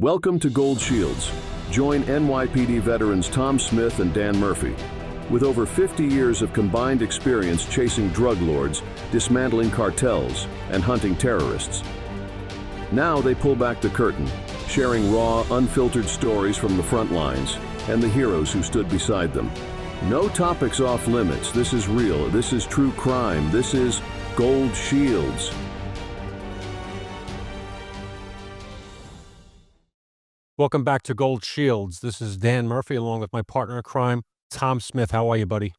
Welcome to Gold Shields. Join NYPD veterans Tom Smith and Dan Murphy. With over 50 years of combined experience chasing drug lords, dismantling cartels, and hunting terrorists. Now they pull back the curtain, sharing raw, unfiltered stories from the front lines and the heroes who stood beside them. No topics off limits. This is real. This is true crime. This is Gold Shields. Welcome back to Gold Shields. This is Dan Murphy along with my partner in crime, Tom Smith. How are you, buddy?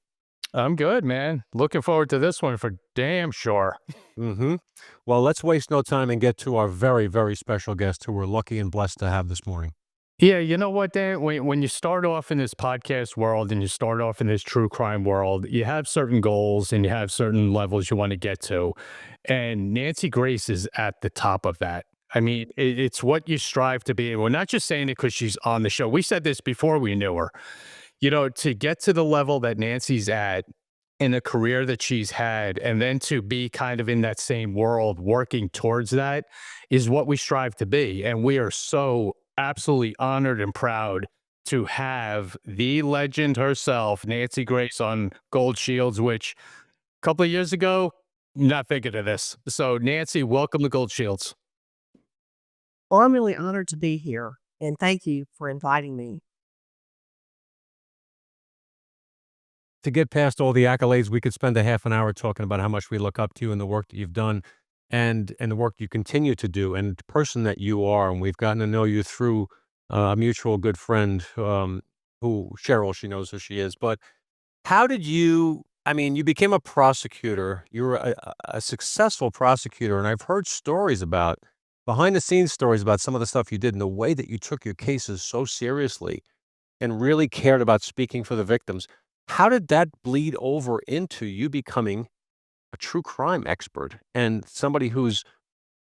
I'm good, man. Looking forward to this one for damn sure. Well, let's waste no time and get to our very, very special guest who we're lucky and blessed to have this morning. Yeah, you know what, Dan? When you start off in this podcast world and you start off in this true crime world, you have certain goals and you have certain levels you want to get to. And Nancy Grace is at the top of that. I mean, it's what you strive to be. We're not just saying it because she's on the show. We said this before we knew her. You know, to get to the level that Nancy's at in the career that she's had, and then to be kind of in that same world working towards that is what we strive to be. And we are so absolutely honored and proud to have the legend herself, Nancy Grace, on Gold Shields, which a couple of years ago, not thinking of this. So Nancy, welcome to Gold Shields. Well, I'm really honored to be here, and thank you for inviting me. To get past all the accolades, we could spend a half an hour talking about how much we look up to you and the work that you've done and the work you continue to do and the person that you are. And we've gotten to know you through a mutual good friend who, Cheryl, she knows who she is. But how did you became a prosecutor. You were a successful prosecutor. And I've heard stories about behind the scenes stories about some of the stuff you did and the way that you took your cases so seriously and really cared about speaking for the victims. How did that bleed over into you becoming a true crime expert and somebody who's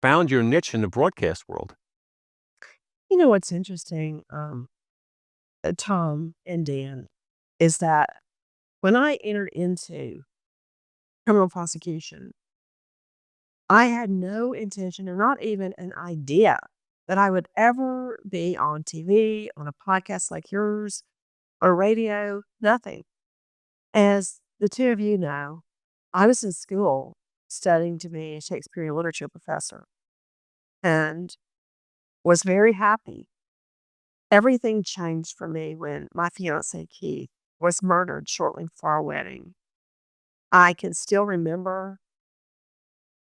found your niche in the broadcast world? You know what's interesting, Tom and Dan, is that when I entered into criminal prosecution, I had no intention or not even an idea that I would ever be on TV, on a podcast like yours, or radio, nothing. As the two of you know, I was in school studying to be a Shakespearean literature professor and was very happy. Everything changed for me when my fiance Keith was murdered shortly before our wedding. I can still remember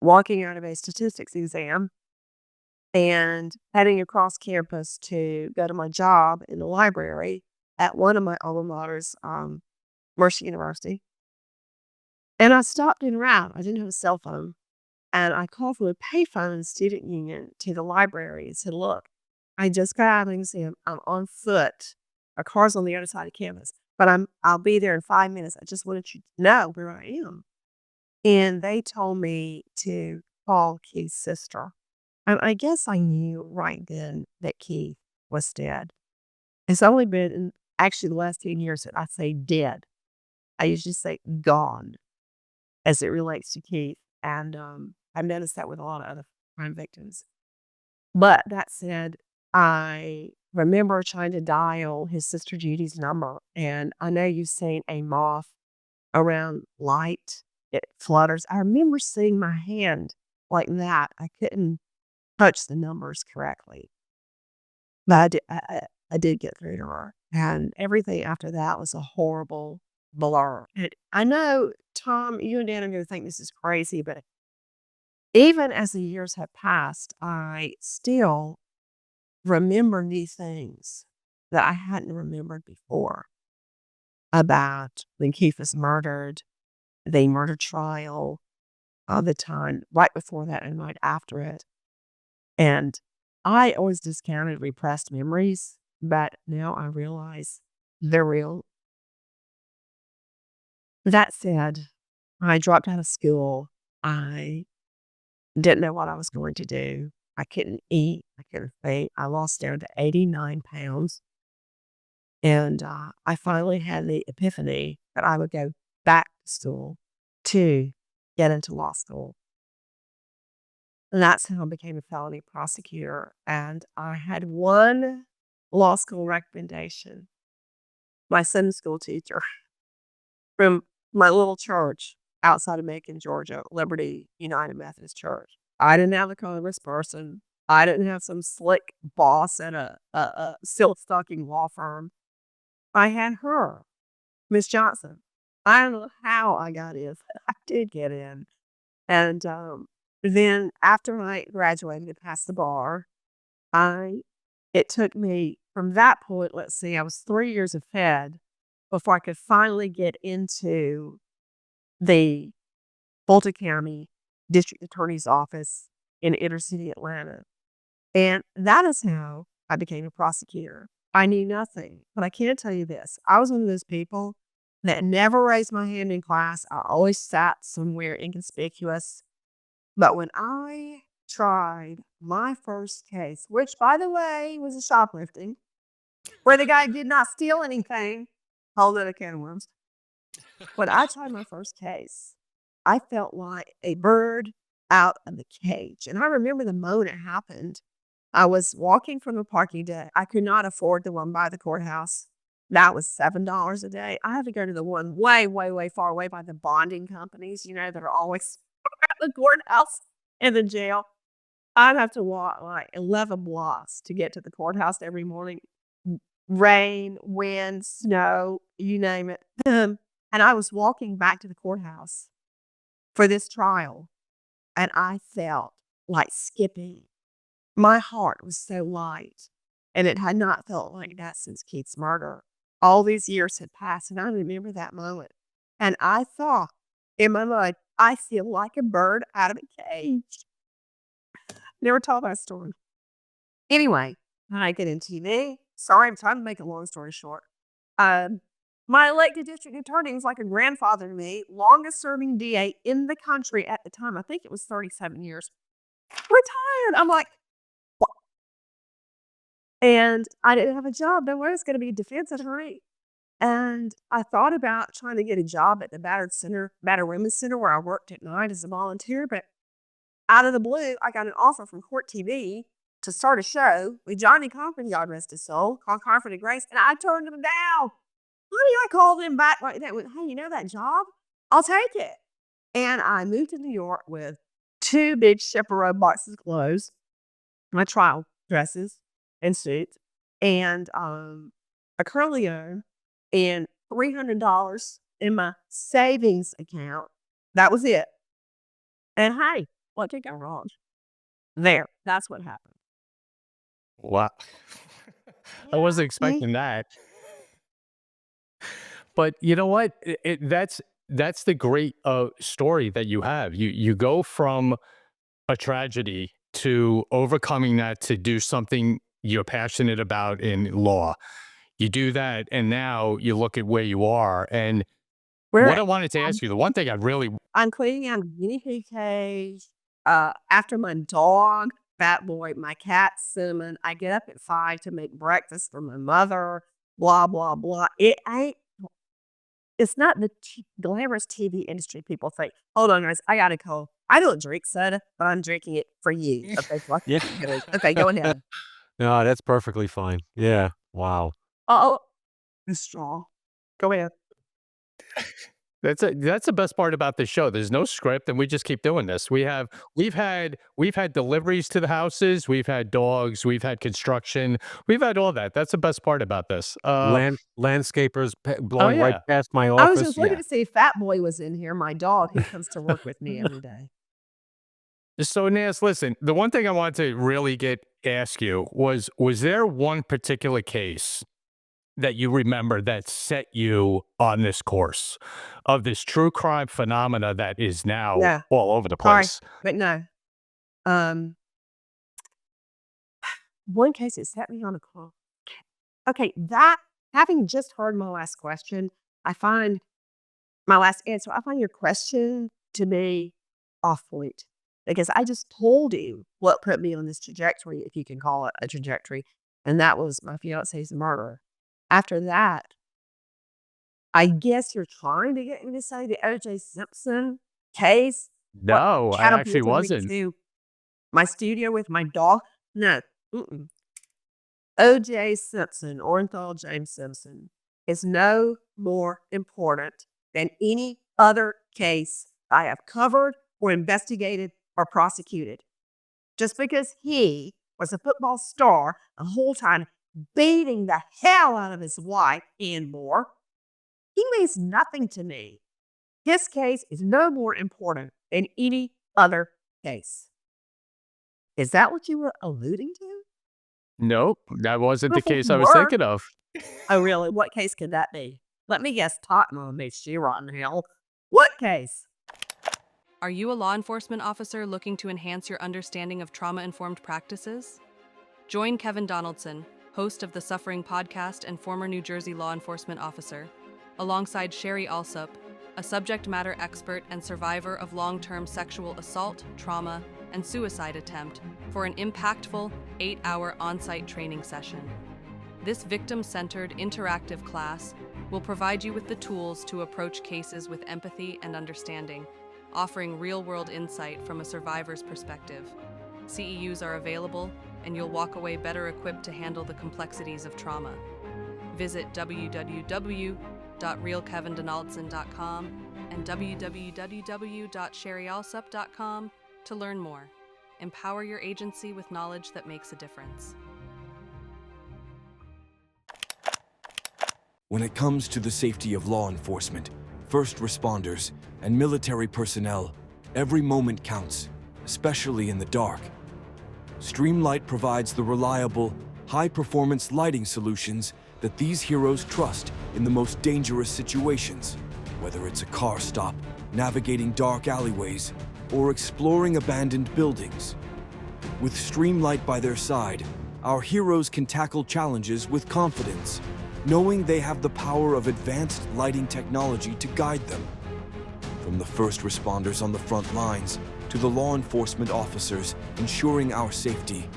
walking out of a statistics exam and heading across campus to go to my job in the library at one of my alma maters, Mercy University. And I stopped en route. I didn't have a cell phone. And I called from a payphone student union to the library and said, look, I just got out of an exam. I'm on foot. Our car's on the other side of campus, but I'll be there in 5 minutes. I just wanted you to know where I am. And they told me to call Keith's sister. And I guess I knew right then that Keith was dead. It's only been in actually the last 10 years that I say dead. I usually say gone as it relates to Keith. And I've noticed that with a lot of other crime victims. But that said, I remember trying to dial his sister Judy's number. And I know you've seen a moth around light. It flutters. I remember seeing my hand like that. I couldn't touch the numbers correctly. But I did get through to her. And everything after that was a horrible blur. And I know, Tom, you and Dan are going to think this is crazy, but even as the years have passed, I still remember new things that I hadn't remembered before about when Keith was murdered, the murder trial, the time right before that and right after it. And I always discounted repressed memories, but now I realize they're real. That said, I dropped out of school. I didn't know what I was going to do. I couldn't eat. I couldn't think. I lost down to 89 pounds. And I finally had the epiphany that I would go back to school to get into law school. And that's how I became a felony prosecutor. And I had one law school recommendation. My Sunday school teacher from my little church outside of Macon, Georgia, Liberty United Methodist Church. I didn't have a colorless person. I didn't have some slick boss at a silk stocking law firm. I had her, Miss Johnson. I don't know how I got in. I did get in. And then after I graduated and passed the bar, it took me from that point, let's see, I was 3 years of Fed before I could finally get into the Fulton County District Attorney's Office in inner city Atlanta. And that is how I became a prosecutor. I knew nothing, but I can tell you this. I was one of those people that never raised my hand in class. I always sat somewhere inconspicuous. But when I tried my first case, which, by the way, was a shoplifting, where the guy did not steal anything, hold it a can of worms. When I tried my first case, I felt like a bird out of the cage. And I remember the moment it happened. I was walking from the parking deck. I could not afford the one by the courthouse. That was $7 a day. I had to go to the one way, way, way far away by the bonding companies, that are always at the courthouse and the jail. I'd have to walk like 11 blocks to get to the courthouse every morning. Rain, wind, snow, you name it. And I was walking back to the courthouse for this trial, and I felt like skipping. My heart was so light, and it had not felt like that since Keith's murder. All these years had passed, and I remember that moment. And I thought in my mind, I feel like a bird out of a cage. Never told that story. Anyway, I get in TV. Sorry, I'm trying to make a long story short. My elected district attorney was like a grandfather to me, longest serving DA in the country at the time. I think it was 37 years. Retired. I'm like, what? And I didn't have a job. No way I was going to be a defense attorney. And I thought about trying to get a job at the Battered Women's Center, where I worked at night as a volunteer. But out of the blue, I got an offer from Court TV to start a show with Johnny Cochran, God rest his soul, called Comfort and Grace. And I turned him down. Honey, I called him back like that. Went, hey, that job? I'll take it. And I moved to New York with 2 big chaperone boxes of clothes, my trial dresses and suits, and a curly-o, and $300 in my savings account. That was it. And hey, what could go wrong? There. That's what happened. Wow. I wasn't expecting that. But you know what? That's the great story that you have. You go from a tragedy to overcoming that to do something you're passionate about in law. You do that, and now you look at where you are. And what I wanted to ask you, the one thing I'm cleaning out a guinea pig cage. After my dog, Fat Boy, my cat, Cinnamon, I get up at 5 to make breakfast for my mother, blah, blah, blah. It's not the glamorous TV industry people think. Hold on, guys. I got to call. I don't drink soda, but I'm drinking it for you. Okay, Yeah. Okay, go ahead. No, that's perfectly fine. Yeah. Wow. Oh, the straw. Go ahead. That's the best part about this show. There's no script, and we just keep doing this. We've had deliveries to the houses. We've had dogs. We've had construction. We've had all that. That's the best part about this. Landscapers blowing right yeah. past my I was office. just looking to see if Fat Boy was in here, my dog who comes to work with me every day. So, Nas, listen, the one thing I wanted to really ask you was there one particular case that you remember that set you on this course of this true crime phenomena that is now Yeah. all over the Sorry, place? but no. One case that set me on a call. Okay, having just heard my last question, I find my last answer, I find your question to be off point, because I just told you what put me on this trajectory, if you can call it a trajectory, and that was my fiance's murder. After that, I guess you're trying to get me to say the O.J. Simpson case. No, I actually catapulted me wasn't. to My studio with my dog? No. Mm-mm. O.J. Simpson, Orenthal James Simpson, is no more important than any other case I have covered or investigated or prosecuted. Just because he was a football star the whole time, beating the hell out of his wife and more, he means nothing to me. His case is no more important than any other case. Is that what you were alluding to? Nope, that wasn't the Beautiful case I was work. thinking of. Oh, really? What case could that be? Let me guess. Tottenham made she rotten hell. What case? Are you a law enforcement officer looking to enhance your understanding of trauma-informed practices? Join Kevin Donaldson, host of the Suffering podcast and former New Jersey law enforcement officer, alongside Sherry Alsup, a subject matter expert and survivor of long-term sexual assault, trauma, and suicide attempt, for an impactful 8-hour on-site training session. This victim-centered interactive class will provide you with the tools to approach cases with empathy and understanding, offering real-world insight from a survivor's perspective. CEUs are available, and you'll walk away better equipped to handle the complexities of trauma. Visit www.realkevindonaldson.com and www.sherryalsup.com to learn more. Empower your agency with knowledge that makes a difference. When it comes to the safety of law enforcement, first responders, and military personnel, every moment counts, especially in the dark. Streamlight provides the reliable, high-performance lighting solutions that these heroes trust in the most dangerous situations, whether it's a car stop, navigating dark alleyways, or exploring abandoned buildings. With Streamlight by their side, our heroes can tackle challenges with confidence, knowing they have the power of advanced lighting technology to guide them. From the first responders on the front lines to the law enforcement officers ensuring our safety,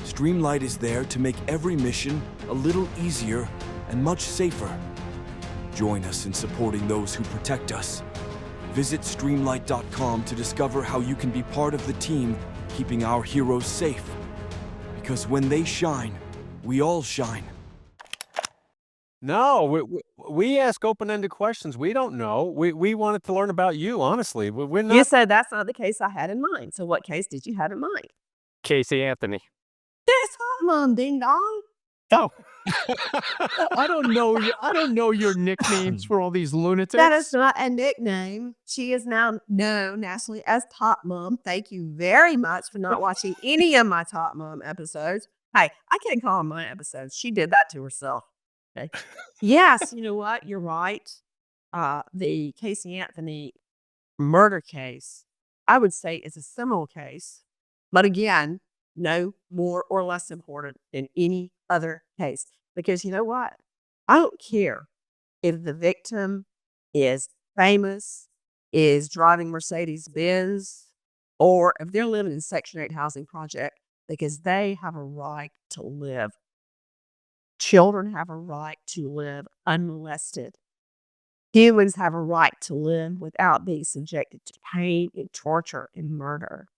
Streamlight is there to make every mission a little easier and much safer. Join us in supporting those who protect us. Visit Streamlight.com to discover how you can be part of the team keeping our heroes safe. Because when they shine, we all shine. No, we ask open-ended questions. We don't know. We wanted to learn about you, honestly. We're You not. said that's not the case I had in mind. So what case did you have in mind? Casey Anthony. That's Mom Ding Dong. Oh, I don't know your nicknames for all these lunatics. That is not a nickname. She is now known nationally as Top Mom. Thank you very much for not watching any of my Top Mom episodes. Hey, I can't call them my episodes. She did that to herself. Okay. Yes, you know what? You're right. The Casey Anthony murder case, I would say, is a similar case, but again, no more or less important than any other case. Because you know what? I don't care if the victim is famous, is driving Mercedes Benz, or if they're living in Section 8 housing project, because they have a right to live. Children have a right to live unmolested. Humans have a right to live without being subjected to pain and torture and murder.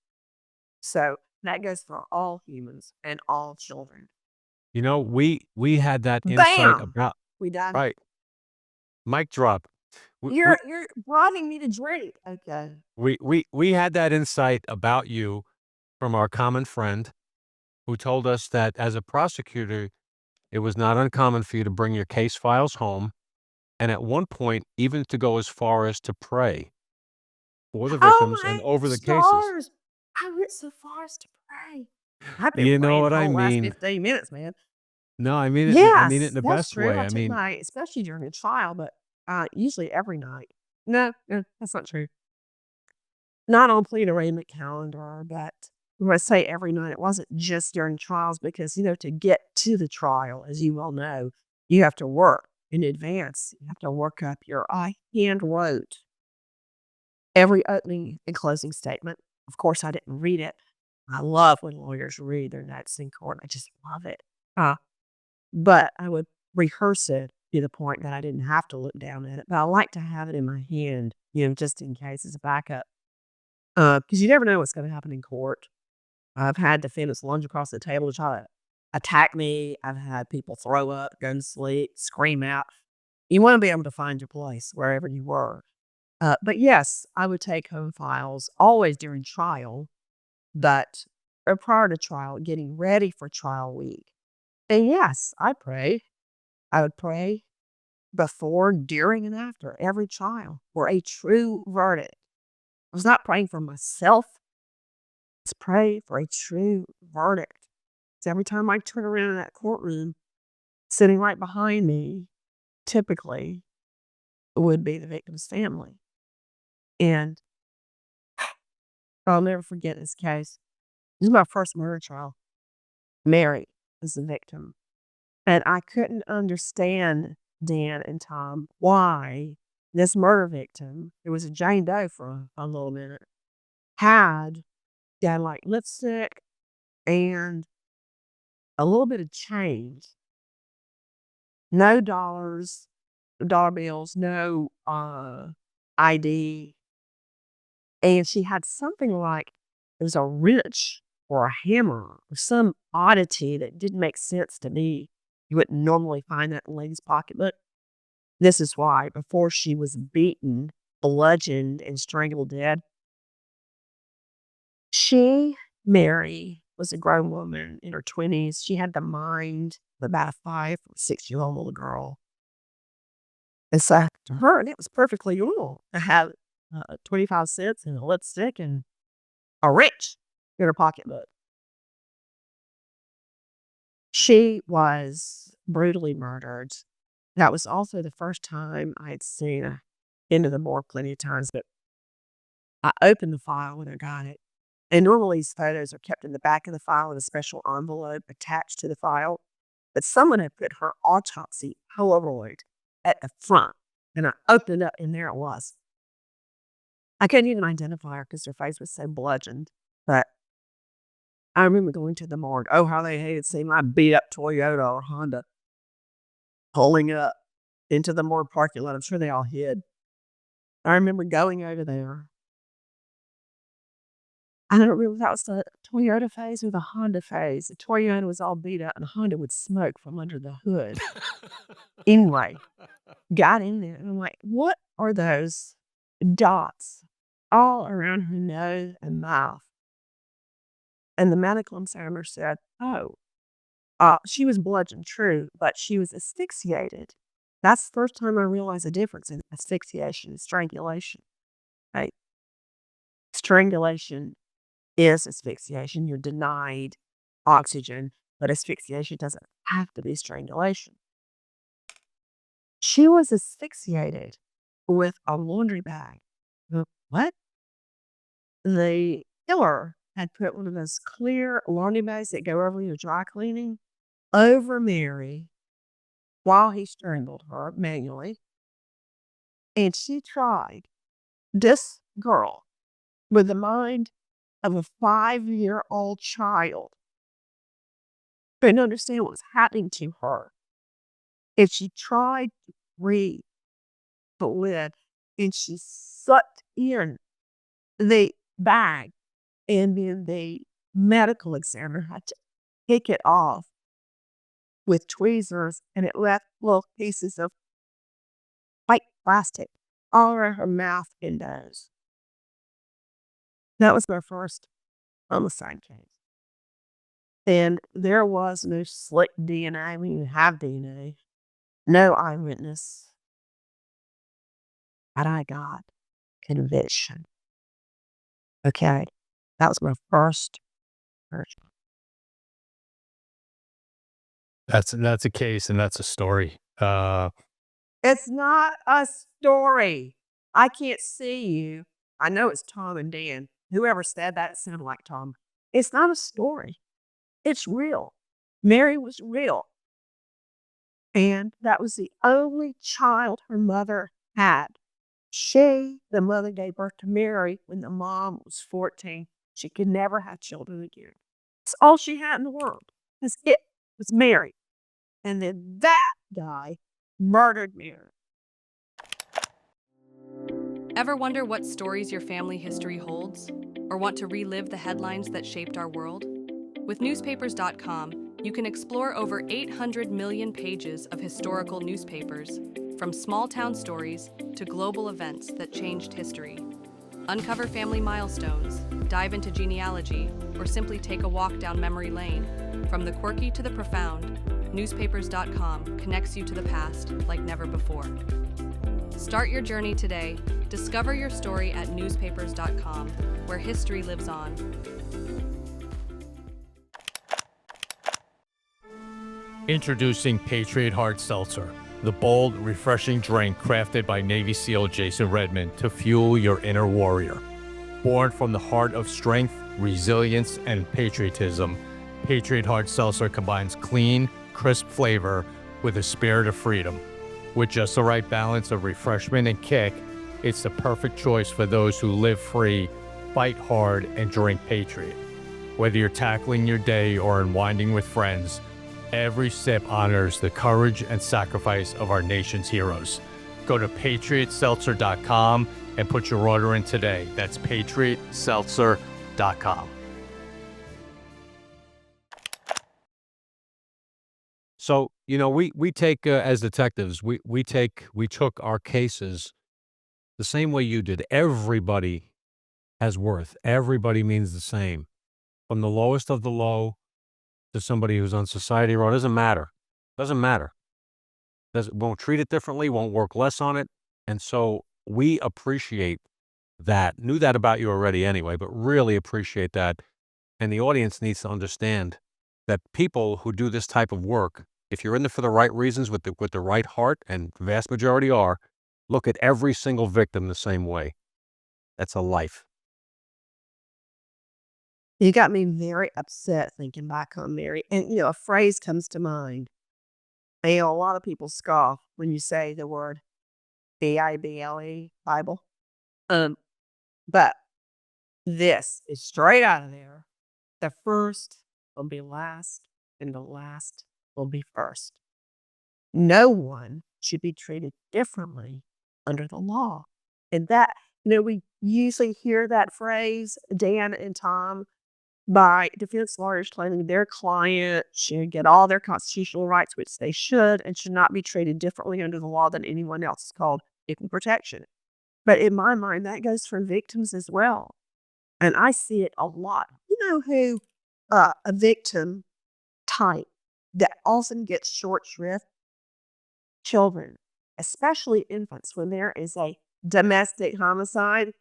So that goes for all humans and all children. You know, we had that insight Bam! about We done. right. Mic drop. You're wanting me to drink. Okay. We had that insight about you from our common friend who told us that as a prosecutor, it was not uncommon for you to bring your case files home, and at one point, even to go as far as to pray for the victims Oh and my over the cases. stars! I went so far as to pray. I've been You know praying what the I whole last mean? 15 minutes, man. No, I mean it. I mean it in Yes, the that's best true. way. I I took mean, especially during a trial, but usually every night. No, that's not true. Not on plea arraignment calendar, but when I say every night, it wasn't just during trials because, to get to the trial, as you well know, you have to work in advance. You have to work up I hand wrote every opening and closing statement. Of course, I didn't read it. I love when lawyers read their notes in court. I just love it. But I would rehearse it to the point that I didn't have to look down at it. But I like to have it in my hand, just in case as a backup. Because you never know what's going to happen in court. I've had defendants lunge across the table to try to attack me. I've had people throw up, go to sleep, scream out. You want to be able to find your place wherever you were. But yes, I would take home files always during trial, but prior to trial, getting ready for trial week. And yes, I pray. I would pray before, during, and after every trial for a true verdict. I was not praying for myself. I was praying for a true verdict. So every time I turn around in that courtroom, sitting right behind me, typically would be the victim's family. And I'll never forget this case. This is my first murder trial. Mary was the victim. And I couldn't understand, Dan and Tom, why this murder victim, it was a Jane Doe for a little minute, had like lipstick and a little bit of change. No dollars, dollar bills, no ID. And she had something like it was a wrench or a hammer or some oddity that didn't make sense to me. You wouldn't normally find that in a lady's pocketbook. This is why, before she was beaten, bludgeoned, and strangled dead, Mary, was a grown woman in her 20s. She had the mind of about a 5 or 6-year-old little girl. And so to her, it was perfectly normal to have 25 cents and a lipstick and a wrench in her pocketbook. She was brutally murdered. That was also the first time I had seen her into the morgue plenty of times, but I opened the file when I got it. And normally these photos are kept in the back of the file in a special envelope attached to the file. But someone had put her autopsy Polaroid at the front. And I opened it up and there it was. I couldn't even identify her because her face was so bludgeoned. But I remember going to the morgue. Oh, how they hated seeing my beat up Toyota or Honda pulling up into the morgue parking lot. I'm sure they all hid. I remember going over there. I don't remember if that was the Toyota phase or the Honda phase. The Toyota was all beat up and Honda would smoke from under the hood. Anyway, got in there and I'm like, what are those dots all around her nose and mouth? And the medical examiner said, oh, she was bludgeoned, true, but she was asphyxiated. That's the first time I realized the difference in asphyxiation and strangulation. Right? Strangulation is asphyxiation. You're denied oxygen, but asphyxiation doesn't have to be strangulation. She was asphyxiated with a laundry bag. What? The killer had put one of those clear laundry bags that go over your dry cleaning over Mary while he strangled her manually. And she tried, this girl, with the mind of a 5-year-old child, couldn't understand what was happening to her. And she tried to breathe the lid, and she sucked in the bag, and then the medical examiner had to take it off with tweezers, and it left little pieces of white plastic all around her mouth and nose. That was my first homicide case. And there was no slick DNA. We didn't have DNA. No eyewitness. But I got conviction. Okay. That was my first version. That's a case and that's a story. It's not a story. I can't see you. I know it's Tom and Dan. Whoever said that, it sounded like Tom. It's not a story. It's real. Mary was real. And that was the only child her mother had. The mother, gave birth to Mary when the mom was 14. She could never have children again. It's all she had in the world. That's it. It was Mary. And then that guy murdered Mary. Ever wonder what stories your family history holds? Or want to relive the headlines that shaped our world? With newspapers.com, you can explore over 800 million pages of historical newspapers, from small-town stories to global events that changed history. Uncover family milestones, dive into genealogy, or simply take a walk down memory lane. From the quirky to the profound, newspapers.com connects you to the past like never before. Start your journey today. Discover your story at newspapers.com, where history lives on. Introducing Patriot Hard Seltzer, the bold, refreshing drink crafted by Navy SEAL Jason Redmond to fuel your inner warrior. Born from the heart of strength, resilience, and patriotism, Patriot Hard Seltzer combines clean, crisp flavor with a spirit of freedom. With just the right balance of refreshment and kick, it's the perfect choice for those who live free, fight hard, and drink Patriot. Whether you're tackling your day or unwinding with friends, every sip honors the courage and sacrifice of our nation's heroes. Go to patriotseltzer.com and put your order in today. That's patriotseltzer.com. So, we take, as detectives, we took our cases the same way you did. Everybody has worth. Everybody means the same. From the lowest of the low to somebody who's on society road, doesn't matter. Doesn't matter. Won't treat it differently, won't work less on it. And so we appreciate that. Knew that about you already anyway, but really appreciate that. And the audience needs to understand that people who do this type of work, if you're in there for the right reasons with the right heart, and the vast majority are, look at every single victim the same way. That's a life. You got me very upset thinking back on Mary. And, a phrase comes to mind. A lot of people scoff when you say the word Bible, Bible. But this is straight out of there. The first will be last, and the last will be first. No one should be treated differently under the law. And that, we usually hear that phrase, Dan and Tom, by defense lawyers claiming their client should get all their constitutional rights, which they should, and should not be treated differently under the law than anyone else. It's called equal protection. But in my mind, that goes for victims as well. And I see it a lot. You know who a victim type that often gets short shrift? Children, especially infants. When there is a domestic homicide,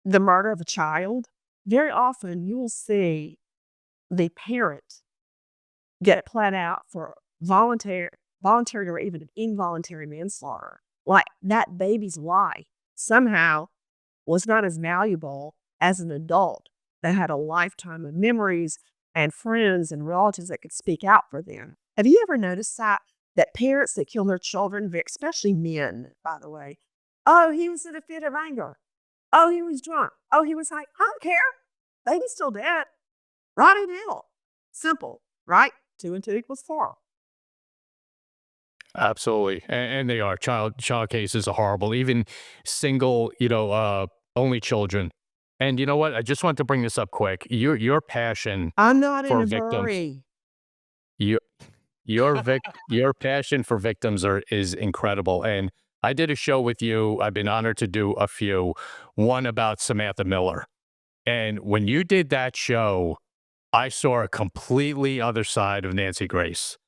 the murder of a child, very often you will see the parent get pled out for voluntary or even involuntary manslaughter. Like that baby's life somehow was not as valuable as an adult that had a lifetime of memories and friends and relatives that could speak out for them. Have you ever noticed that parents that kill their children, especially men, by the way, oh, he was in a fit of anger. Oh, he was drunk. Oh, he was high. I don't care. Baby's still dead. Write it out. Simple, right? 2 and 2 equals 4. Absolutely. And they are. Child cases are horrible. Even single, only children. And you know what? I just want to bring this up quick. Your passion I'm not in for a victims, hurry. your passion for victims is incredible. And I did a show with you. I've been honored to do a few. One about Samantha Miller. And when you did that show, I saw a completely other side of Nancy Grace.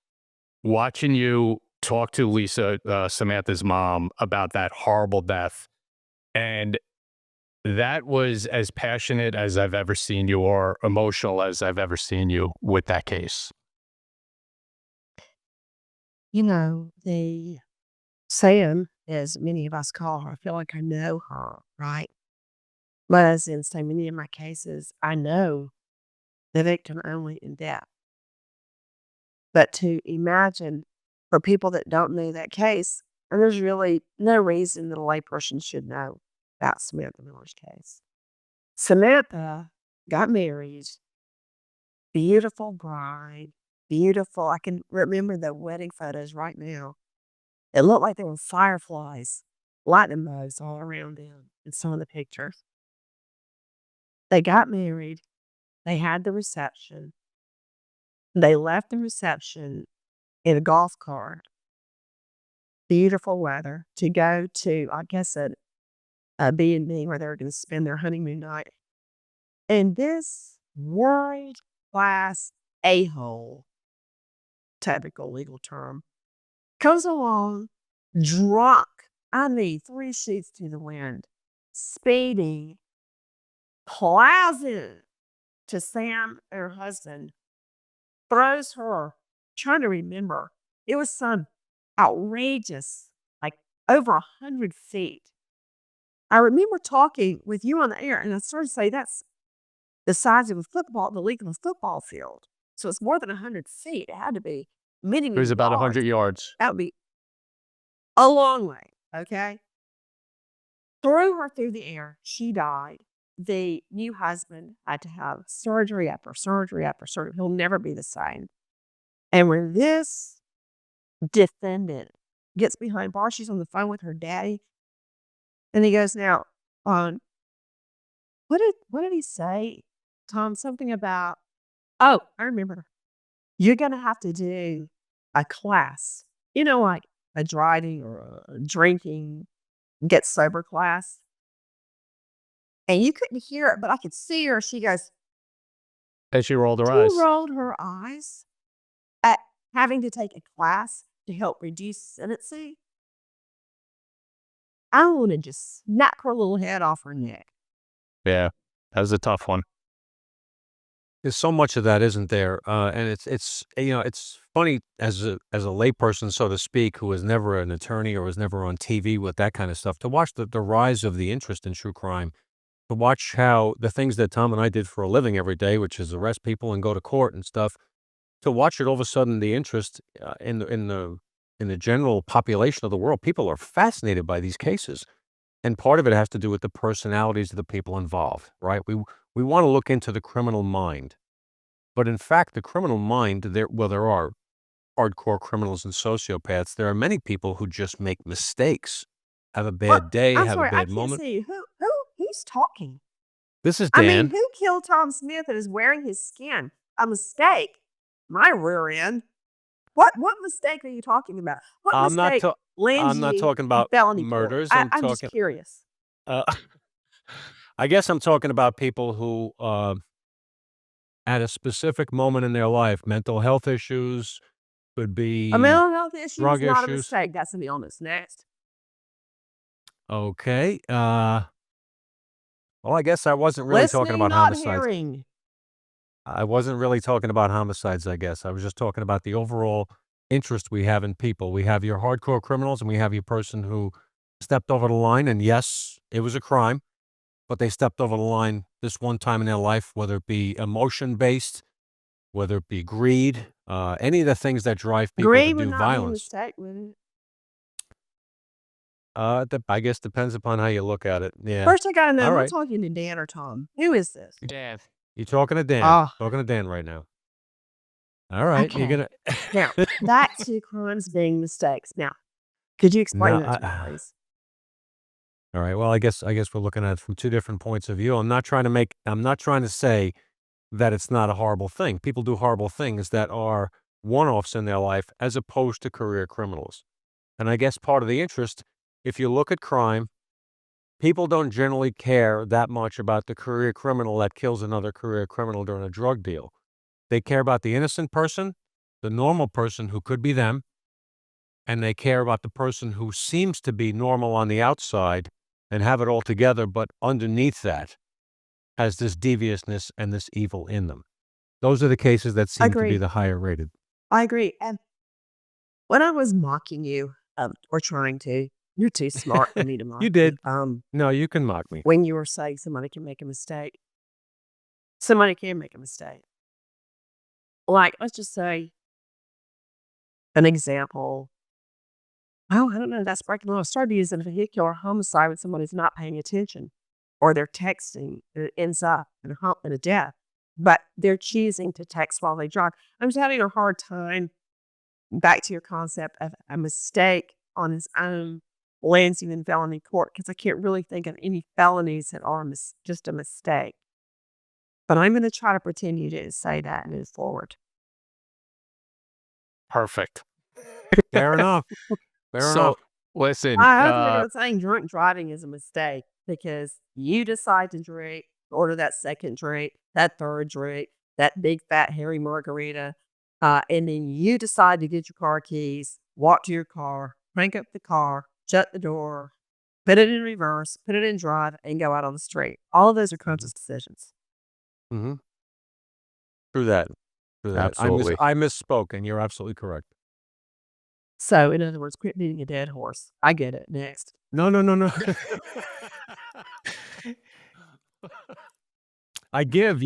Watching you talk to Lisa, Samantha's mom, about that horrible death. And that was as passionate as I've ever seen you, or emotional as I've ever seen you with that case. The Sam, as many of us call her, I feel like I know her, right? But as in so many of my cases, I know the victim only in death. But to imagine for people that don't know that case, and there's really no reason that a layperson should know about Samantha Miller's case. Samantha got married, beautiful bride, beautiful. I can remember the wedding photos right now. It looked like there were fireflies, lightning bugs all around them in some of the pictures. They got married. They had the reception. They left the reception in a golf cart, beautiful weather, to go to, I guess, a B&B where they were going to spend their honeymoon night. And this world-class a-hole, technical legal term, comes along drunk. I mean, 3 sheets to the wind, speeding, plows in to Sam, her husband, throws her, trying to remember, it was some outrageous, like over 100 feet. I remember talking with you on the air, and I started to say that's the size of a football, the length of a football field. So it's more than 100 feet. It had to be many, It many was about yards. 100 yards. That would be a long way, okay? Threw her through the air. She died. The new husband had to have surgery after surgery after surgery. He'll never be the same. And when this defendant gets behind bars, she's on the phone with her daddy, and he goes, "Now, what did he say, Tom? Something about, oh, I remember. You're gonna have to do a class, like a driving or a drinking, get sober class." And you couldn't hear it, but I could see her. She goes, And she rolled her she eyes. rolled her eyes at having to take a class to help reduce sentencing. I want to just snap her little head off her neck. Yeah, that was a tough one. There's so much of that, isn't there? And it's funny as a layperson, so to speak, who was never an attorney or was never on TV with that kind of stuff, to watch the rise of the interest in true crime, to watch how the things that Tom and I did for a living every day, which is arrest people and go to court and stuff, to watch it all of a sudden, the interest in the general population of the world, people are fascinated by these cases. And part of it has to do with the personalities of the people involved, right? We want to look into the criminal mind. But in fact, the criminal mind, there are hardcore criminals and sociopaths. There are many people who just make mistakes, have a bad day, I'm have a sorry, I bad can't moment. see who's talking. This is I mean, Dan. who killed Tom Smith and is wearing his skin? A mistake. My rear end. What mistake are you talking about? What I'm not mistake lands I'm not you talking in about felony court? murders. I'm just curious. Uh, I guess I'm talking about people who, at a specific moment in their life, mental health issues, could A be mental health issue drug is not a issues. mistake. That's an illness. Next. Okay. Well, I guess I wasn't really talking Listening, about not homicides. hearing. I wasn't really talking about homicides, I guess. I was just talking about the overall interest we have in people. We have your hardcore criminals and we have your person who stepped over the line. And yes, it was a crime, but they stepped over the line this one time in their life, whether it be emotion-based, whether it be greed, any of the things that drive people to Greed would do not be a violence. mistake, would it? I guess depends upon how you look at it. Yeah. First, I gotta know, All am I right. talking to Dan or Tom? Who is this? Dan. You're talking to Dan. Oh, Talking to Dan right now. All right. You're okay. gonna Now, back to crimes being mistakes. Now, could you explain No, that to me, please? all right. Well, I guess we're looking at it from two different points of view. I'm not trying to say that it's not a horrible thing. People do horrible things that are one-offs in their life as opposed to career criminals. And I guess part of the interest, if you look at crime, people don't generally care that much about the career criminal that kills another career criminal during a drug deal. They care about the innocent person, the normal person who could be them, and they care about the person who seems to be normal on the outside and have it all together, but underneath that has this deviousness and this evil in them. Those are the cases that seem to be Agree. the higher rated. I agree. And when I was mocking you, or trying to, you're too smart for me to mock You did. you. No, you can mock me. When you were saying somebody can make a mistake, somebody can make a mistake. Like, let's just say an example. Oh, I don't know. That's breaking the law. I started using vehicular homicide when somebody's not paying attention or they're texting and it ends up in a death, but they're choosing to text while they drive. I'm just having a hard time. Back to your concept of a mistake on its own lands you in felony court, because I can't really think of any felonies that are just a mistake. But I'm going to try to pretend you didn't say that and move forward. Perfect. Fair enough. Fair So, enough. listen, I hope you're not saying drunk driving is a mistake because you decide to drink, order that second drink, that third drink, that big fat hairy margarita, and then you decide to get your car keys, walk to your car, crank up the car, shut the door, put it in reverse, put it in drive, and go out on the street. All of those are conscious decisions. Mm-hmm. True that. True that. Absolutely. I misspoke, and you're absolutely correct. So, in other words, quit beating a dead horse. I get it. Next. No. You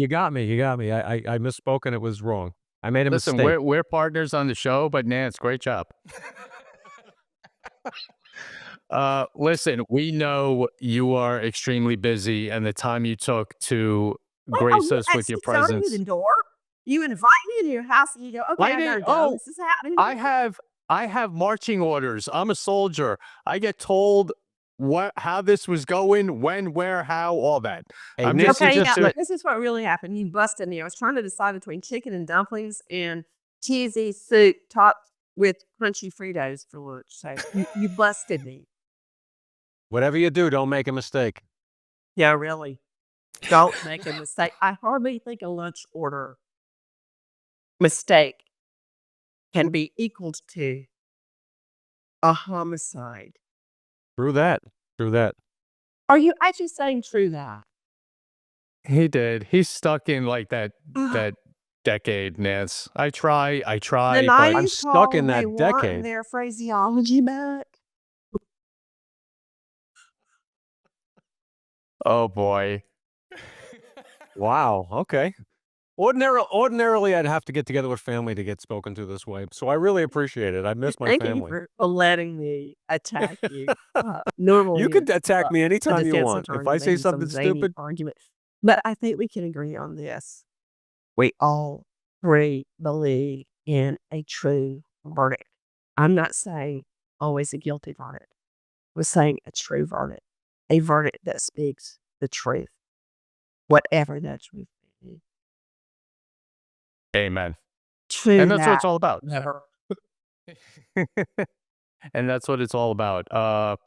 got me. I misspoke and it was wrong. I made a Listen, mistake. we're partners on the show, but Nance, great job. Listen, we know you are extremely busy, and the time you took to grace you us with your actually started presence. the door. You invite me to your house, and you go, "Okay, I gotta go. This is happening." I have marching orders. I'm a soldier. I get told how this was going, when, where, how, all that. Hey, I'm Nancy, Okay, just now look, this is what really happened. You busted me. I was trying to decide between chicken and dumplings and cheesy soup topped with crunchy Fritos for lunch. So you busted me. whatever you do, don't make a mistake. Yeah, really. Don't make a mistake. I hardly think a lunch order mistake can be equal to a homicide. True that. Are you actually saying true that? He did. He's stuck in like that decade, Nance. I try, The but 90s I'm stuck in called, they that want decade. their phraseology back. oh boy. Wow. Okay. Ordinarily, I'd have to get together with family to get spoken to this way. So I really appreciate it. I miss my Thank you family. for letting me attack you. Normally, You can it's, attack me a anytime you defense want. If attorney I say making some something zany stupid, argument. But I think we can agree on this. We all three believe in a true verdict. I'm not saying always a guilty verdict. We're saying a true verdict, a verdict that speaks the truth, whatever that truth is. Amen. True And that's what that. it's all about. Never. And that's what it's all about.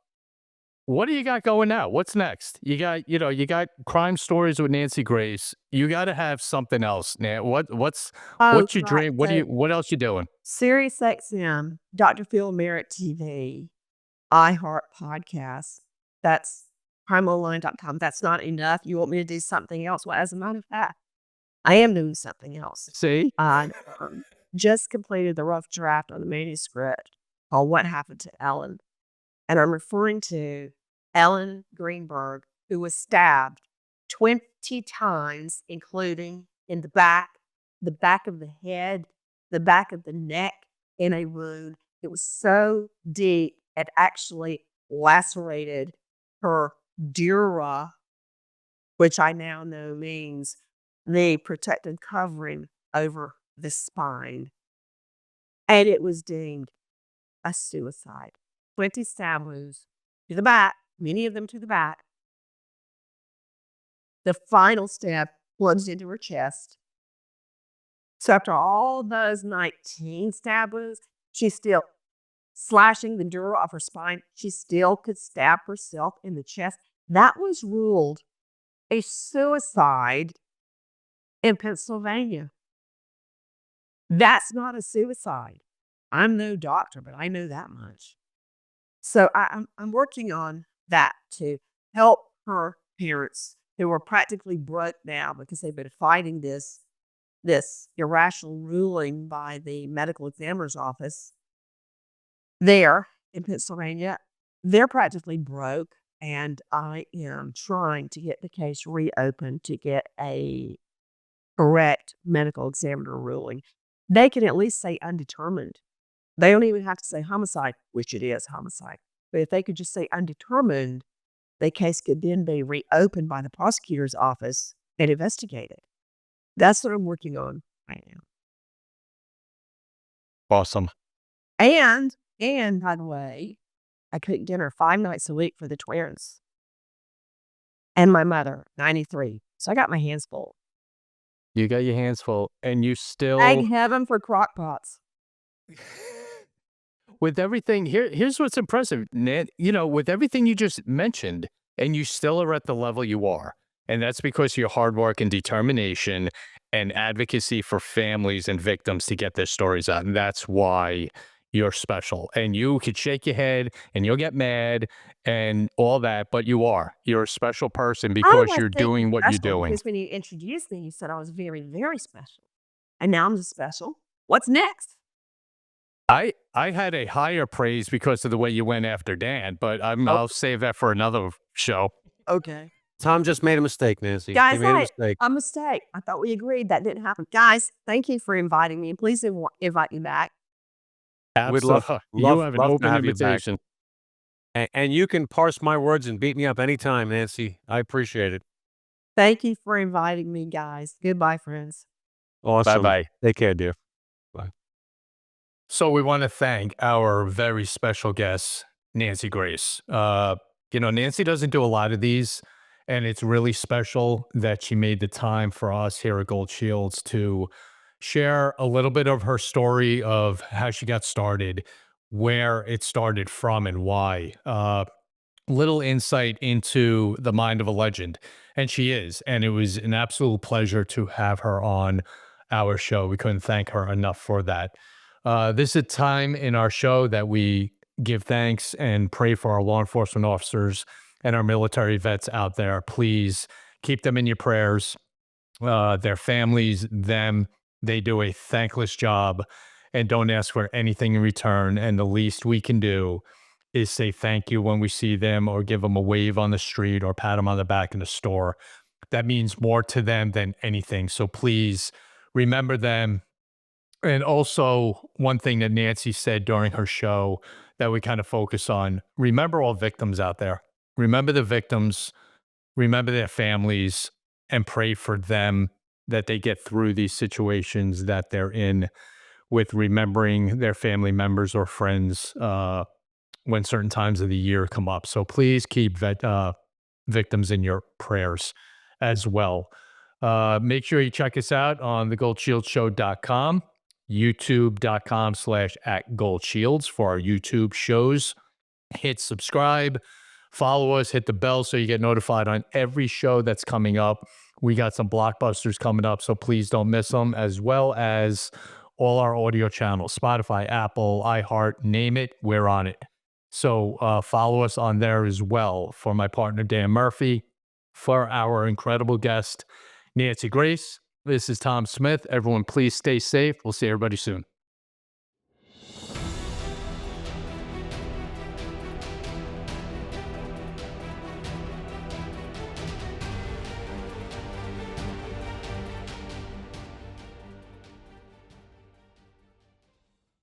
What do you got going now? What's next? You got crime stories with Nancy Grace. You got to have something else, Nan. What's your right. dream? What else you doing? Sirius XM, Dr. Phil Merritt TV, iHeart Podcast. That's crimeonline.com. That's not enough. You want me to do something else? Well, as a matter of fact, I am doing something else. See? I just completed the rough draft on the manuscript called What Happened to Ellen. And I'm referring to Ellen Greenberg, who was stabbed 20 times, including in the back of the head, the back of the neck, in a wound. It was so deep, it actually lacerated her dura, which I now know means the protective covering over the spine. And it was deemed a suicide. 20 stab wounds to the back, many of them to the back. The final stab plunged into her chest. So after all those 19 stab wounds, she's still slashing the dura of her spine. She still could stab herself in the chest. That was ruled a suicide in Pennsylvania. That's not a suicide. I'm no doctor, but I know that much. So I'm working on that to help her parents who are practically broke now because they've been fighting this irrational ruling by the medical examiner's office there in Pennsylvania. They're practically broke, and I am trying to get the case reopened to get a correct medical examiner ruling. They can at least say undetermined. They don't even have to say homicide, which it is homicide. But if they could just say undetermined, the case could then be reopened by the prosecutor's office and investigated. That's what I'm working on right now. Awesome. And by the way, I cook dinner 5 nights a week for the twins and my mother, 93. So I got my hands full. You got your hands full, and you still Thank heaven for crock pots. with everything here's what's impressive, Nat, with everything you just mentioned, and you still are at the level you are. And that's because of your hard work and determination and advocacy for families and victims to get their stories out. And that's why you're special. And you could shake your head and you'll get mad and all that, but you're a special person How because did I you're think doing what you're special? doing. Because when you introduced me, you said I was very, very special. And now I'm just special. What's next? I had a higher praise because of the way you went after Dan, but I'll save that for another show. Okay. Tom just made a mistake, Nancy. Guys, He made a mistake. a mistake. I thought we agreed that didn't happen. Guys, thank you for inviting me. Please invite me back. We'd love You have an to open have you back. invitation. And you can parse my words and beat me up anytime, Nancy. I appreciate it. Thank you for inviting me, guys. Goodbye, friends. Awesome. Bye-bye. Take care, dear. So we want to thank our very special guest, Nancy Grace. Nancy doesn't do a lot of these, and it's really special that she made the time for us here at Gold Shields to share a little bit of her story of how she got started, where it started from, and why. Little insight into the mind of a legend, and she is. And it was an absolute pleasure to have her on our show. We couldn't thank her enough for that. This is a time in our show that we give thanks and pray for our law enforcement officers and our military vets out there. Please keep them in your prayers. Their families, they do a thankless job and don't ask for anything in return. And the least we can do is say thank you when we see them, or give them a wave on the street, or pat them on the back in the store. That means more to them than anything. So please remember them. And also, one thing that Nancy said during her show that we kind of focus on: remember all victims out there. Remember the victims, remember their families, and pray for them that they get through these situations that they're in, with remembering their family members or friends when certain times of the year come up. So please keep victims in your prayers as well. Make sure you check us out on thegoldshieldshow.com, youtube.com/@goldshields for our YouTube shows. Hit subscribe, follow us, hit the bell so you get notified on every show that's coming up. We got some blockbusters coming up, so please don't miss them, as well as all our audio channels: Spotify, Apple, iHeart, name it, we're on it. So follow us on there as well. For my partner, Dan Murphy, for our incredible guest, Nancy Grace, this is Tom Smith. Everyone, please stay safe. We'll see everybody soon.